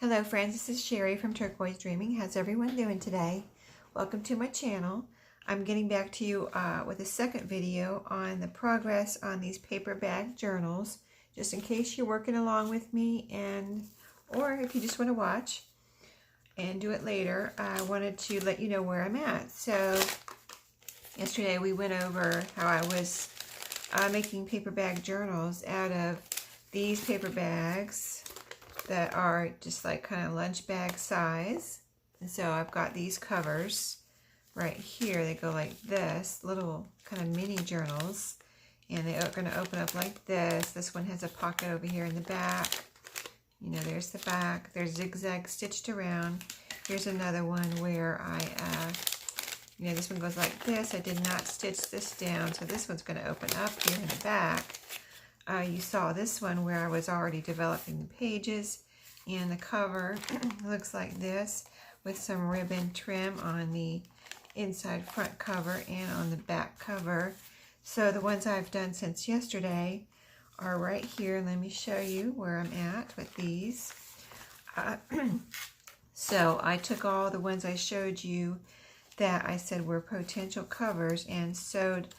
Hello friends, this is Sherry from Turquoise Dreaming. How's everyone doing today? Welcome to my channel. I'm getting back to you with a second video on the progress on these paper bag journals, just in case you're working along with me, or if you just want to watch and do it later. I wanted to let you know where I'm at. So yesterday we went over how I was making paper bag journals out of these paper bags that are just like kind of lunch bag size. And so I've got these covers right here. They go like this, little kind of mini journals, and they are going to open up like this. This one has a pocket over here in the back. You know, there's the back. There's zigzag stitched around. Here's another one where this one goes like this. I did not stitch this down, so this one's going to open up here in the back. You saw this one where I was already developing the pages, and the cover looks like this with some ribbon trim on the inside front cover and on the back cover. So the ones I've done since yesterday are right here. Let me show you where I'm at with these. So I took all the ones I showed you that I said were potential covers and sewed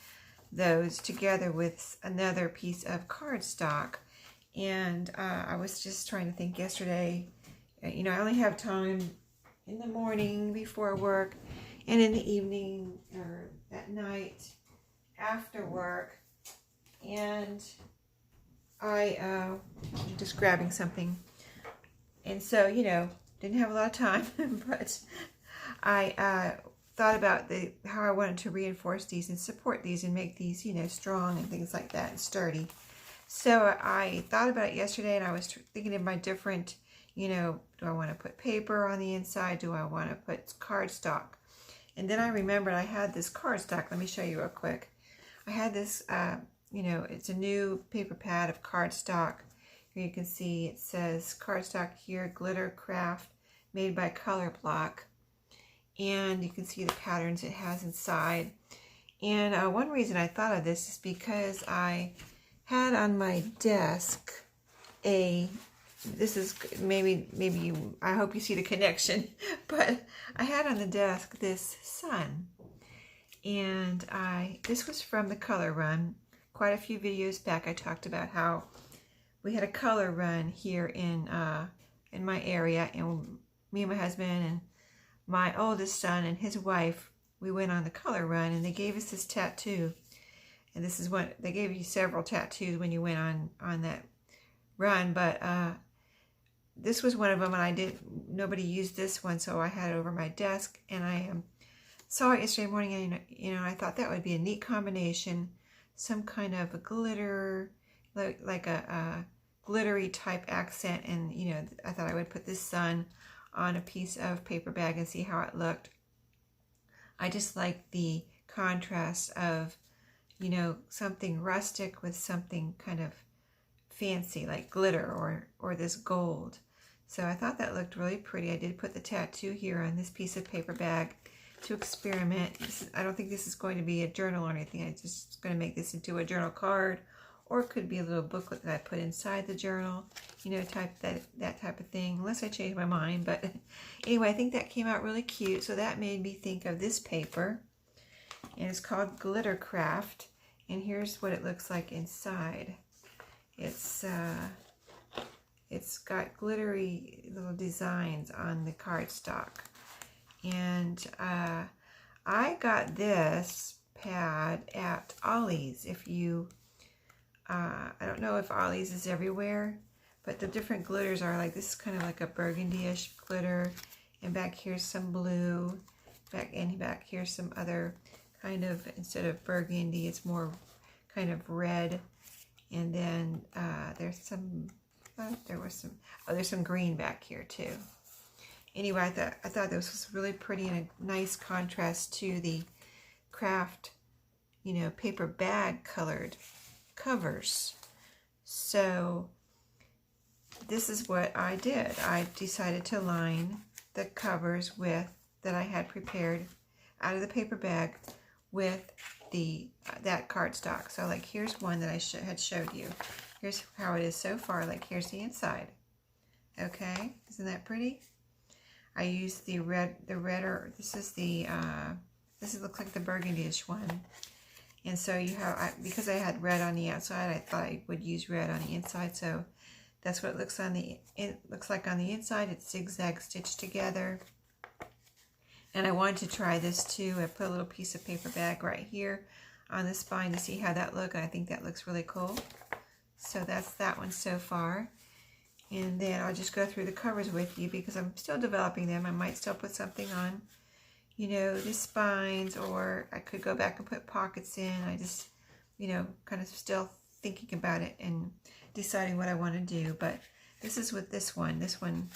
those together with another piece of cardstock. And I was just trying to think yesterday, I only have time in the morning before work and in the evening or at night after work, and I'm just grabbing something, and so didn't have a lot of time but I thought about how I wanted to reinforce these and support these and make these, strong and things like that and sturdy. So I thought about it yesterday, and I was thinking of my different, do I want to put paper on the inside? Do I want to put cardstock? And then I remembered I had this cardstock. Let me show you real quick. I had this, it's a new paper pad of cardstock. Here you can see it says cardstock here, glitter craft, made by Color Block. And you can see the patterns it has inside. And one reason I thought of this is because I had on my desk this is maybe I hope you see the connection, but I had on the desk this sun, and this was from the color run. Quite a few videos back I talked about how we had a color run here in my area, and me and my husband and my oldest son and his wife, we went on the color run, and they gave us this tattoo. And this is what they gave you, several tattoos when you went on that run, but this was one of them, and nobody used this one, so I had it over my desk, and I saw it yesterday morning, and I thought that would be a neat combination, some kind of a glitter, like a glittery type accent, and I thought I would put this sun on a piece of paper bag and see how it looked. I just like the contrast of something rustic with something kind of fancy like glitter or this gold. So I thought that looked really pretty. I did put the tattoo here on this piece of paper bag to experiment. I don't think this is going to be a journal or anything. I'm just going to make this into a journal card, or it could be a little booklet that I put inside the journal, that type of thing, unless I change my mind. But anyway, I think that came out really cute. So that made me think of this paper, and it's called Glitter Craft, and here's what it looks like inside. It's got glittery little designs on the cardstock, and I got this pad at Ollie's. If you I don't know if Ollie's is everywhere, but the different glitters are like, this is kind of like a burgundy-ish glitter, and back here's some blue, back here's some other kind of, instead of burgundy, it's more kind of red, and then there's some green back here too. Anyway, I thought this was really pretty and a nice contrast to the craft, paper bag colored covers. So this is what I did. I decided to line the covers that I had prepared out of the paper bag with that cardstock. So like, here's one that I had showed you. Here's how it is so far. Like, here's the inside. Okay, isn't that pretty? I used the redder, this looks like the burgundy-ish one. And so you have, because I had red on the outside, I thought I would use red on the inside. So that's what it looks like on the inside. It's zigzag stitched together. And I wanted to try this too. I put a little piece of paper bag right here on the spine to see how that looks. I think that looks really cool. So that's that one so far. And then I'll just go through the covers with you because I'm still developing them. I might still put something on, you know, the spines, or I could go back and put pockets in. I just, you know, kind of still thinking about it and deciding what I want to do. But this is with this one. This one,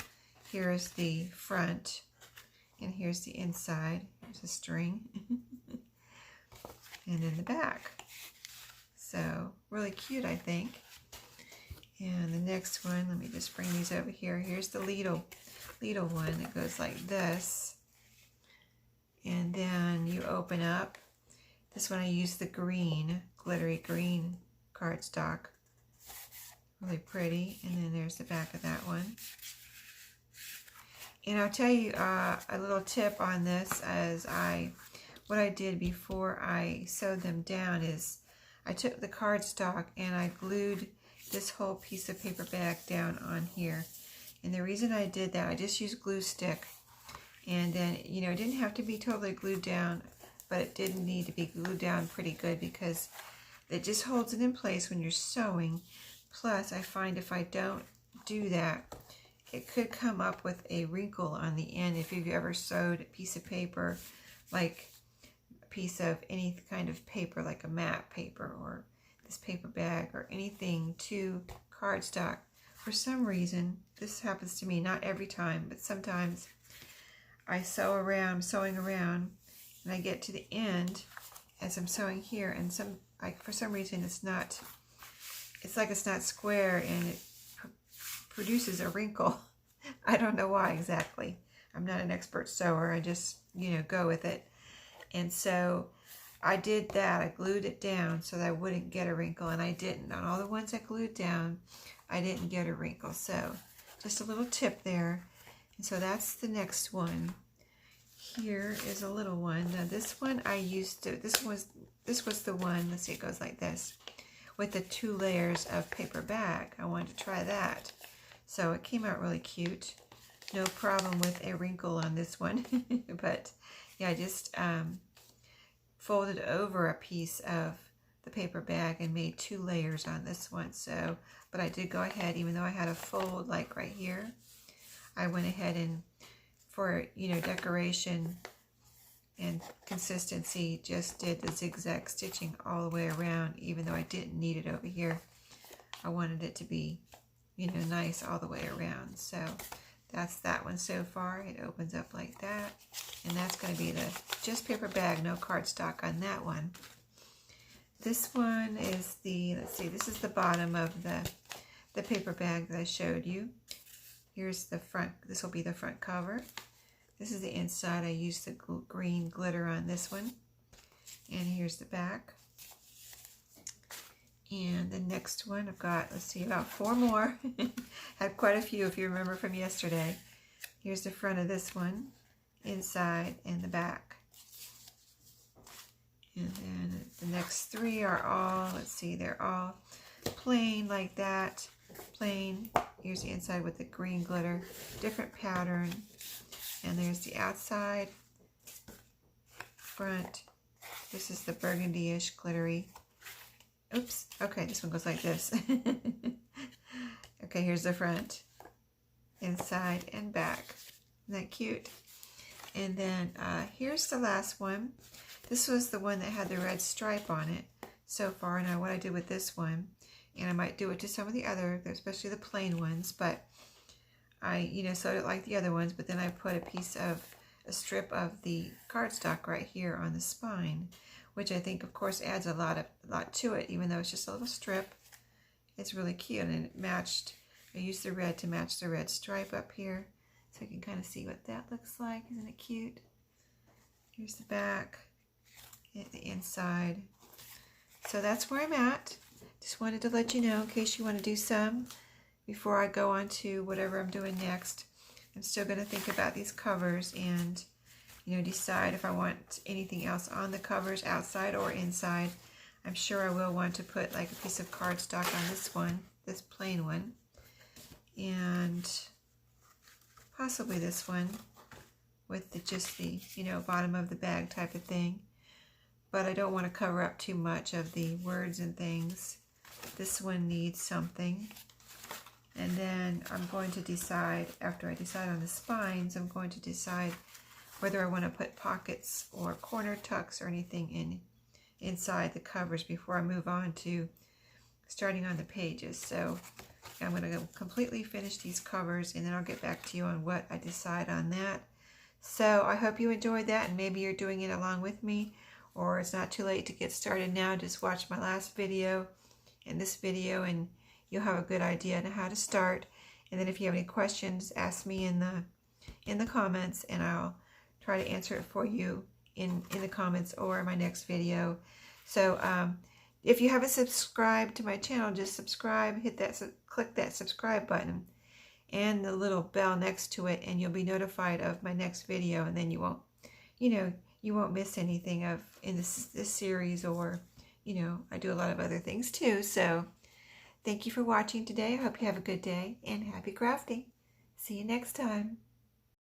here is the front, and here's the inside. There's a string. And then the back. So really cute, I think. And the next one, let me just bring these over here. Here's the Lidl one that goes like this. And then you open up. This one I use the green, glittery green cardstock. Really pretty. And then there's the back of that one. And I'll tell you a little tip on this, what I did before I sewed them down is I took the cardstock and I glued this whole piece of paper bag down on here. And the reason I did that, I just used glue stick. And then, you know, it didn't have to be totally glued down, but it did need to be glued down pretty good because it just holds it in place when you're sewing. Plus, I find if I don't do that, it could come up with a wrinkle on the end if you've ever sewed a piece of paper, like a piece of any kind of paper, like a matte paper or this paper bag or anything, to cardstock. For some reason, this happens to me, not every time, but sometimes I sew around, I'm sewing around, and I get to the end as I'm sewing here, and for some reason it's like it's not square, and it produces a wrinkle. I don't know why exactly. I'm not an expert sewer. I just, you know, go with it. And so I did that. I glued it down so that I wouldn't get a wrinkle, and I didn't. On all the ones I glued down, I didn't get a wrinkle. So just a little tip there. And so that's the next one. Here is a little one. Now this one I used to, this was the one, let's see, it goes like this, with the 2 layers of paper bag. I wanted to try that. So it came out really cute. No problem with a wrinkle on this one. But yeah, I just folded over a piece of the paper bag and made 2 layers on this one. So, but I did go ahead, even though I had a fold like right here, I went ahead and, for, you know, decoration and consistency, just did the zigzag stitching all the way around, even though I didn't need it over here. I wanted it to be, you know, nice all the way around. So that's that one so far. It opens up like that. And that's going to be the just paper bag, no cardstock on that one. This one is the, let's see, this is the bottom of the paper bag that I showed you. Here's the front. This will be the front cover. This is the inside. I used the green glitter on this one. And here's the back. And the next one, I've got, let's see, about 4 more. Had quite a few if you remember from yesterday. Here's the front of this one, inside and the back. And then the next 3 are all, let's see, they're all plain like that. Plain. Here's the inside with the green glitter, different pattern. And there's the outside, front. This is the burgundy-ish glittery. Oops. Okay, this one goes like this. Okay, here's the front, inside and back. Isn't that cute? And then here's the last one. This was the one that had the red stripe on it so far. Now what I did with this one, and I might do it to some of the other, especially the plain ones, but I, you know, sewed it like the other ones, but then I put a strip of the cardstock right here on the spine, which I think, of course, adds a lot to it, even though it's just a little strip. It's really cute, and it matched. I used the red to match the red stripe up here, so you can kind of see what that looks like. Isn't it cute? Here's the back, and the inside. So that's where I'm at. Just wanted to let you know in case you want to do some. before I go on to whatever I'm doing next. I'm still going to think about these covers and, you know, decide if I want anything else on the covers, outside or inside. I'm sure I will want to put like a piece of cardstock on this one, this plain one, and possibly this one with just the, you know, bottom of the bag type of thing. But I don't want to cover up too much of the words and things. This one needs something. And then I'm going to decide, after I decide on the spines, I'm going to decide whether I want to put pockets or corner tucks or anything inside the covers before I move on to starting on the pages. So I'm going to completely finish these covers, and then I'll get back to you on what I decide on that. So I hope you enjoyed that, and maybe you're doing it along with me, or it's not too late to get started now. Just watch my last video and this video, and you'll have a good idea on how to start. And then if you have any questions, ask me in the comments, and I'll try to answer it for you in the comments or in my next video. So if you haven't subscribed to my channel, just subscribe, click that subscribe button and the little bell next to it, and you'll be notified of my next video, and then you won't, you know, you won't miss anything in this series, or, you know, I do a lot of other things too. So thank you for watching today. I hope you have a good day and happy crafting. See you next time.